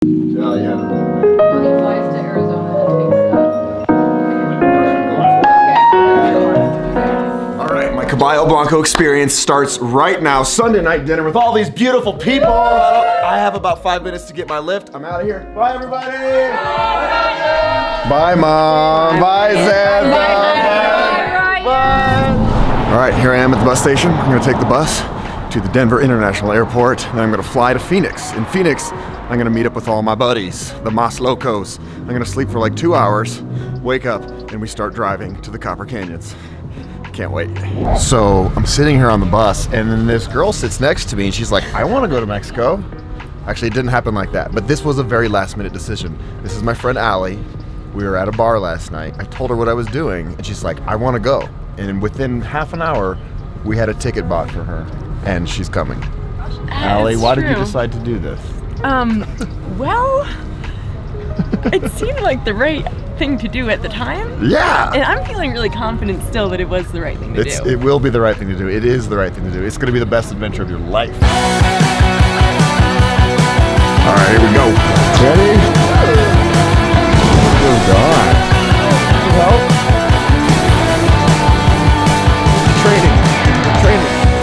Oh, yeah. Well, he flies to Arizona and takes All right, my Caballo Blanco experience starts right now. Sunday night dinner with all these beautiful people. I have about 5 minutes to get my lift. I'm out of here. Bye, everybody. Bye, Mom. Bye, Zed. Bye. All right, here I am at the bus station. I'm gonna take the bus to the Denver International Airport, and I'm gonna fly to Phoenix. In Phoenix, I'm gonna meet up with all my buddies, the Mas Locos. I'm gonna sleep for like 2 hours, wake up, and we start driving to the Copper Canyons. Can't wait. So I'm sitting here on the bus, and then this girl sits next to me, and she's like, I wanna go to Mexico. Actually, it didn't happen like that, but this was a very last minute decision. This is my friend Allie. We were at a bar last night. I told her what I was doing, and she's like, I wanna go. And within half an hour, we had a ticket bought for her, and she's coming. Allie, why did you decide to do this? Well, it seemed like the right thing to do at the time. Yeah! And I'm feeling really confident still that it was the right thing to do. It will be the right thing to do. It is the right thing to do. It's gonna be the best adventure of your life. All right, here we go. Ready? Oh, God. Help. Training.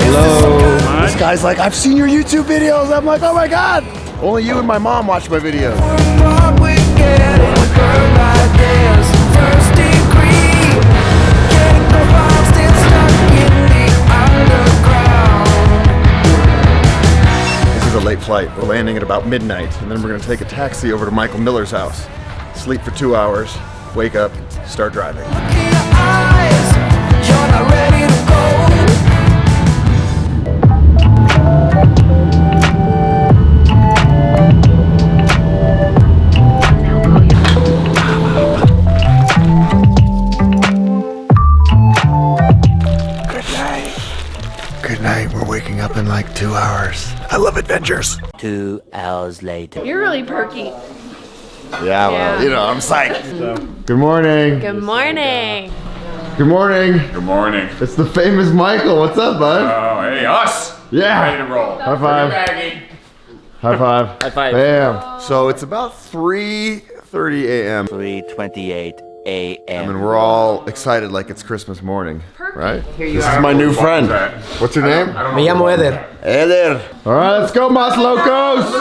Hello. This guy's like, I've seen your YouTube videos. I'm like, oh my God. Only you and my mom watch my videos. This is a late flight. We're landing at about midnight, and then we're gonna take a taxi over to Michael Miller's house. Sleep for 2 hours, wake up, start driving. Good night. We're waking up in like 2 hours. I love adventures. 2 hours later. You're really perky. Yeah, well, you know, I'm psyched. Good morning. Good morning. Good morning. Good morning. It's the famous Michael. What's up, bud? Oh, hey, us. Yeah. Ready to roll. High five. High five. High five. Bam. So it's about 3:30 a.m. 3:28 a.m. and we're all excited like it's Christmas morning, right? This are. is my new What friend. was that? What's your name? Me llamo Eder. Eder. All right, let's go, Mas Locos.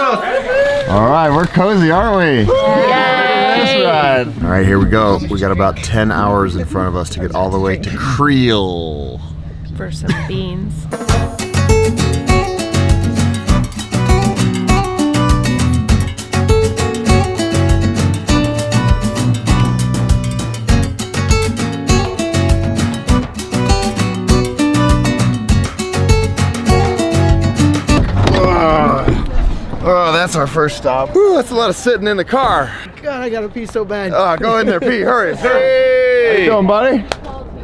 All right, we're cozy, aren't we? That's right. All right, here we go. We got about 10 hours in front of us to get all the way to Creel. For some beans. Oh, that's our first stop. Whew, that's a lot of sitting in the car. God, I gotta pee so bad. Go in there, Pete, hurry. Hey! How you doing, buddy?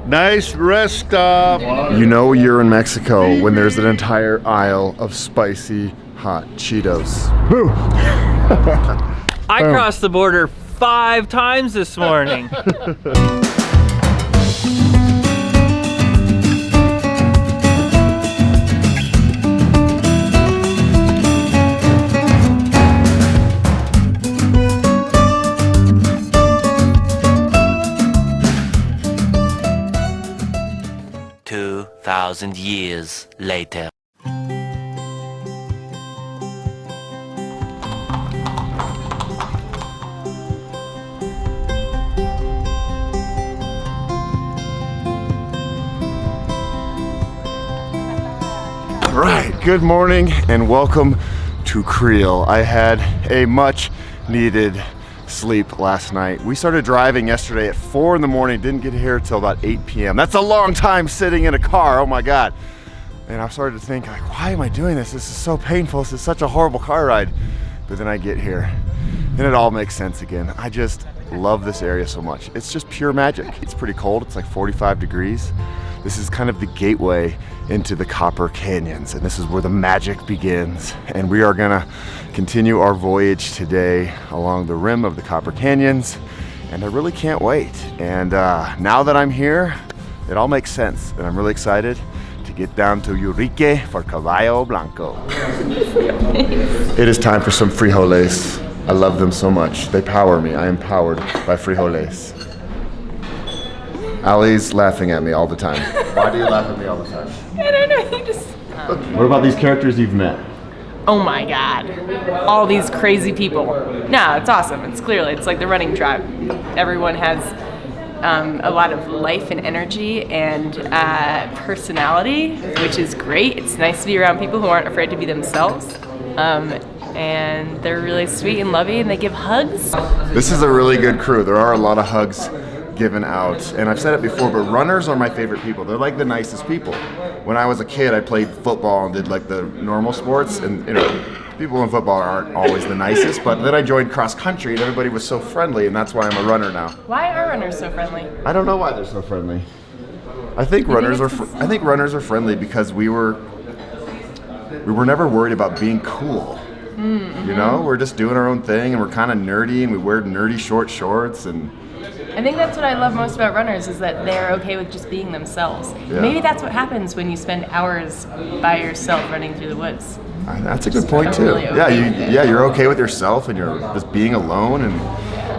Nice rest stop. You know you're in Mexico when there's an entire aisle of spicy hot Cheetos. Boo! I crossed the border 5 times this morning. Thousand years later. All right, good morning and welcome to Creel. I had a much needed sleep last night. We started driving yesterday at 4 in the morning, didn't get here till about 8 p.m. That's a long time sitting in a car, oh my God. And I started to think, like, why am I doing this? This is so painful, this is such a horrible car ride. But then I get here, and it all makes sense again. I just love this area so much. It's just pure magic. It's pretty cold, it's like 45 degrees. This is kind of the gateway into the Copper Canyons, and this is where the magic begins. And we are gonna continue our voyage today along the rim of the Copper Canyons, and I really can't wait. And now that I'm here, it all makes sense, and I'm really excited to get down to Urique for Caballo Blanco. It is time for some frijoles. I love them so much. They power me. I am powered by frijoles. Ali's laughing at me all the time. Why do you laugh at me all the time? I don't know, you just... What about these characters you've met? Oh my God, all these crazy people. No, it's awesome. It's like the running tribe. Everyone has a lot of life and energy and personality, which is great. It's nice to be around people who aren't afraid to be themselves. And they're really sweet and loving, and they give hugs. This is a really good crew. There are a lot of hugs given out, and I've said it before, but runners are my favorite people. They're like the nicest people. When I was a kid, I played football and did like the normal sports, and you know, people in football aren't always the nicest, but then I joined cross country and everybody was so friendly, and that's why I'm a runner now. Why are runners so friendly? I don't know why they're so friendly. I think runners are friendly because we were never worried about being cool. Mm-hmm. You know, we're just doing our own thing, and we're kind of nerdy, and we wear nerdy short shorts, and I think that's what I love most about runners is that they're okay with just being themselves. Yeah. Maybe that's what happens when you spend hours by yourself running through the woods. That's a good point too. Really okay. You're okay with yourself, and you're just being alone, and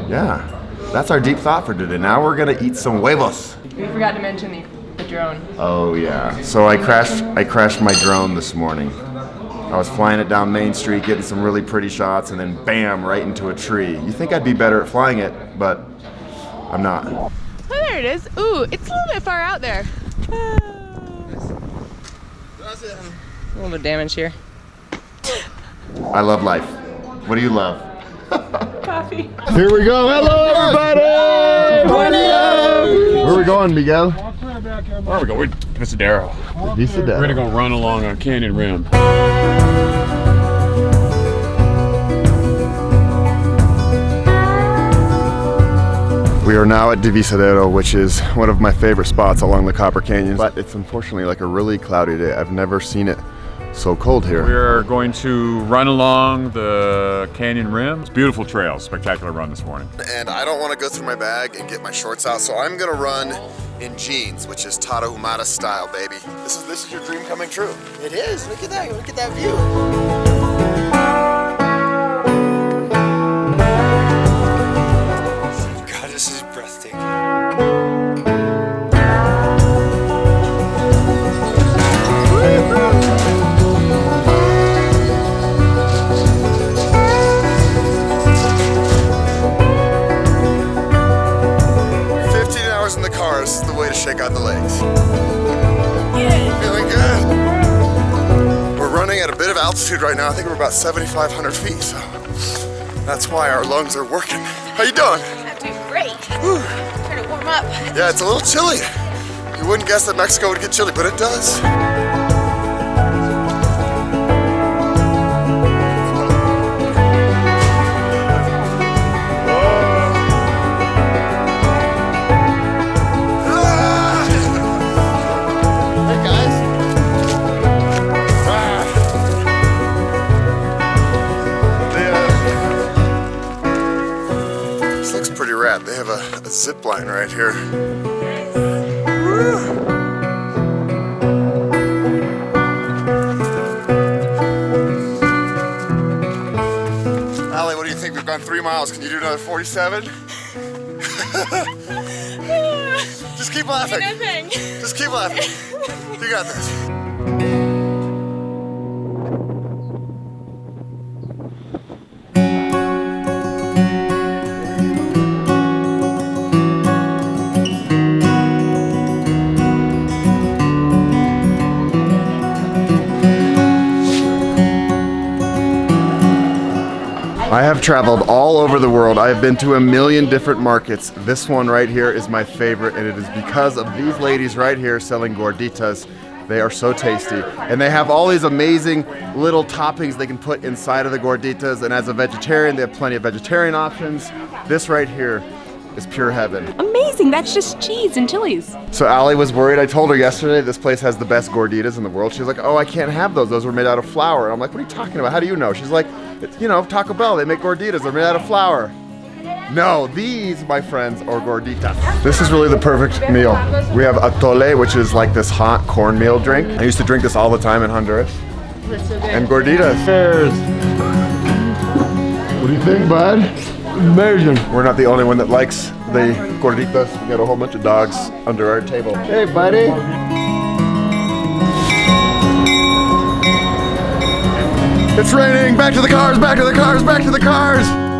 yeah, that's our deep thought for today. Now we're gonna eat some huevos. We forgot to mention the drone. Oh yeah. So I crashed my drone this morning. I was flying it down Main Street, getting some really pretty shots, and then bam, right into a tree. You think I'd be better at flying it, but I'm not. Oh, there it is. Ooh, it's a little bit far out there. A little bit of damage here. I love life. What do you love? Coffee. Here we go. Hello, everybody. Morning. Where are we going, Miguel? Where are we going? Visadero. Visadero. We're gonna go run along a canyon rim. We are now at Divisadero, which is one of my favorite spots along the Copper Canyon, but it's unfortunately like a really cloudy day. I've never seen it so cold here. We're going to run along the canyon rim. It's a beautiful trail, spectacular run this morning. And I don't want to go through my bag and get my shorts out, so I'm gonna run in jeans, which is Tarahumara style, baby. This is your dream coming true. It is. Look at that. Look at that view. This is breathtaking. In the car, this is the way to shake out the legs. Yeah. Feeling good. We're running at a bit of altitude right now. I think we're about 7,500 feet, so that's why our lungs are working. How you doing? I'm doing great. Trying to warm up. Yeah, it's a little chilly. You wouldn't guess that Mexico would get chilly, but it does. They have a zip line right here. Ali, what do you think? We've gone 3 miles. Can you do another 47? Just keep laughing. Just keep laughing. You got this. I have traveled all over the world. I have been to a million different markets. This one right here is my favorite, and it is because of these ladies right here selling gorditas. They are so tasty, and they have all these amazing little toppings they can put inside of the gorditas, and as a vegetarian, they have plenty of vegetarian options. This right here is pure heaven. Amazing, that's just cheese and chilies. So Ali was worried. I told her yesterday this place has the best gorditas in the world. She's like, oh, I can't have those. Those were made out of flour. And I'm like, what are you talking about? How do you know? She's like, you know, Taco Bell, they make gorditas. They're made out of flour. No, these, my friends, are gorditas. This is really the perfect meal. We have atole, which is like this hot cornmeal drink. I used to drink this all the time in Honduras. And gorditas. What do you think, bud? Amazing. We're not the only one that likes the gorditas. We got a whole bunch of dogs under our table. Hey, buddy. It's raining. Back to the cars, back to the cars, back to the cars.